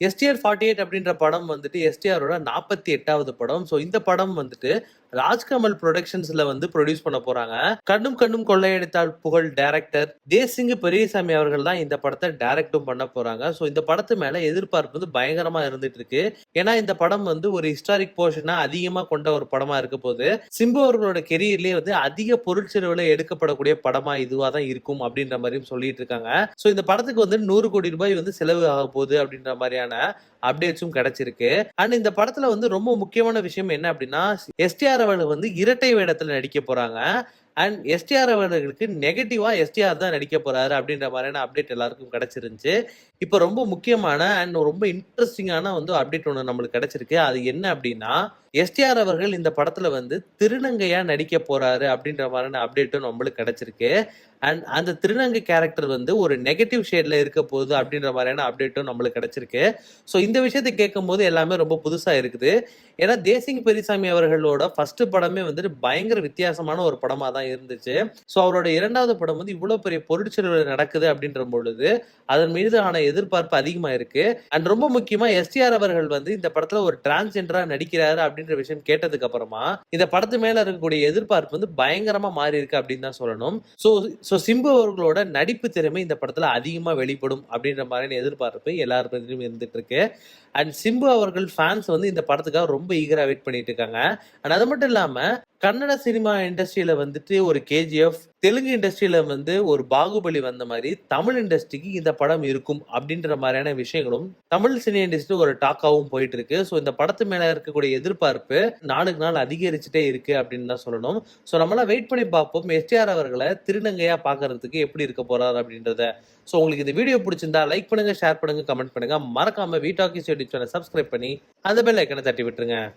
STR 48 அப்படின்ற படம் வந்துட்டு எஸ்டிஆரோட 48வது படம். ஸோ இந்த படம் வந்துட்டு ராஜ்கமல் புரொடக்ஷன்ஸ்ல வந்து ப்ரொடியூஸ் பண்ண போறாங்க. கண்ணும் கண்ணும் கொள்ளையடித்தால் புகழ் டைரக்டர் தேசிங்கு பெரியசாமி அவர்கள் தான் இந்த படத்தை டைரக்டும் பண்ண போறாங்க. ஸோ இந்த படத்து மேல எதிர்பார்ப்பு வந்து பயங்கரமா இருந்துட்டு இருக்கு. ஏன்னா இந்த படம் வந்து ஒரு ஹிஸ்டாரிக் போர்ஷனா அதிகமா கொண்ட ஒரு படமா இருக்க போது சிம்பு அவர்களோட கெரியர்லயே வந்து அதிக பொருட்செலவுல எடுக்கப்படக்கூடிய படமா இதுவா தான் இருக்கும் அப்படின்ற மாதிரியும் சொல்லிட்டு இருக்காங்க. ஸோ இந்த படத்துக்கு வந்து 100 கோடி ரூபாய் வந்து செலவு ஆக போகுது அப்படின்ற மாதிரியான அப்டேட்ஸும் கிடைச்சிருக்கு. அண்ட் இந்த படத்துல வந்து ரொம்ப முக்கியமான விஷயம் என்ன அப்படின்னா, எஸ்டிஆர் அவர்கள் வந்து இரட்டை வேடத்துல நடிக்க போறாங்க. அண்ட் எஸ்டிஆர் அவர்களுக்கு நெகட்டிவா எஸ்டிஆர் தான் நடிக்க போறாரு அப்படின்ற மாதிரியான அப்டேட் எல்லாருக்கும் கிடைச்சிருந்துச்சு. இப்போ ரொம்ப முக்கியமான அண்ட் ரொம்ப இன்ட்ரெஸ்டிங்கான வந்து அப்டேட் ஒன்று நம்மளுக்கு கிடைச்சிருக்கு. அது என்ன அப்படின்னா, எஸ்டிஆர் அவர்கள் இந்த படத்துல வந்து திருநங்கையா நடிக்க போறாரு அப்படின்ற மாதிரியான அப்டேட்டும் நம்மளுக்கு கிடைச்சிருக்கு. அண்ட் அந்த திருநங்கை கேரக்டர் வந்து ஒரு நெகட்டிவ் ஷேட்ல இருக்க போகுது அப்படின்ற மாதிரியான அப்டேட்டும் நம்மளுக்கு கிடைச்சிருக்கு. ஸோ இந்த விஷயத்தை கேட்கும் போது எல்லாமே ரொம்ப புதுசா இருக்குது. ஏன்னா தேசிங் பெரியசாமி அவர்களோட ஃபர்ஸ்ட் படமே வந்துட்டு பயங்கர வித்தியாசமான ஒரு படமா தான் இருந்துச்சு. ஸோ அவரோட 2வது படம் வந்து இவ்வளவு பெரிய பொருட்செலவு நடக்குது அப்படின்ற பொழுது அதன் மீதான எதிர்பார்ப்பு அதிகமா இருக்கு. அண்ட் ரொம்ப முக்கியமா எஸ்டிஆர் அவர்கள் வந்து இந்த படத்துல ஒரு டிரான்ஸ்ஜெண்டரா நடிக்கிறாரு அப்படின்ற விஷயம் கேட்டதுக்கு அப்புறமா இந்த படத்து மேல இருக்கக்கூடிய எதிர்பார்ப்பு வந்து பயங்கரமா மாறி இருக்கு அப்படின்னு தான் சொல்லணும். ஸோ சிம்பு அவர்களோட நடிப்பு திறமை இந்த படத்துல அதிகமா வெளிப்படும் அப்படின்ற மாதிரியான எதிர்பார்ப்பு எல்லாருக்கும் இருந்துட்டு இருக்கு. அண்ட் சிம்பு அவர்கள் ஃபேன்ஸ் வந்து இந்த படத்துக்காக ரொம்ப ஈகரா வெயிட் பண்ணிட்டு இருக்காங்க. அண்ட் அது மட்டும் இல்லாம கன்னட சினிமா இண்டஸ்ட்ரியில வந்துட்டு ஒரு கேஜிஎஃப், தெலுங்கு இண்டஸ்ட்ரியில வந்து ஒரு பாகுபலி வந்த மாதிரி தமிழ் இண்டஸ்ட்ரிக்கு இந்த படம் இருக்கும் அப்படின்ற மாதிரியான விஷயங்களும் தமிழ் சினி இண்டஸ்ட்ரி ஒரு டாக்காவும் போயிட்டு இருக்கு. ஸோ இந்த படத்து மேல இருக்கக்கூடிய எதிர்பார்ப்பு நாளுக்கு நாள் அதிகரிச்சுட்டே இருக்கு அப்படின்னு தான் சொல்லணும். ஸோ நம்மளாம் வெயிட் பண்ணி பார்ப்போம் எஸ்டிஆர் அவர்களை திருநங்கையா பாக்குறதுக்கு எப்படி இருக்க போறாரு அப்படின்றத. ஸோ உங்களுக்கு இந்த வீடியோ பிடிச்சிருந்தா லைக் பண்ணுங்க, ஷேர் பண்ணுங்க, கமெண்ட் பண்ணுங்க. மறக்காம V talkies YouTube channel subscribe பண்ணி அந்த பெல் ஐக்கனை தட்டி விட்டுருங்க.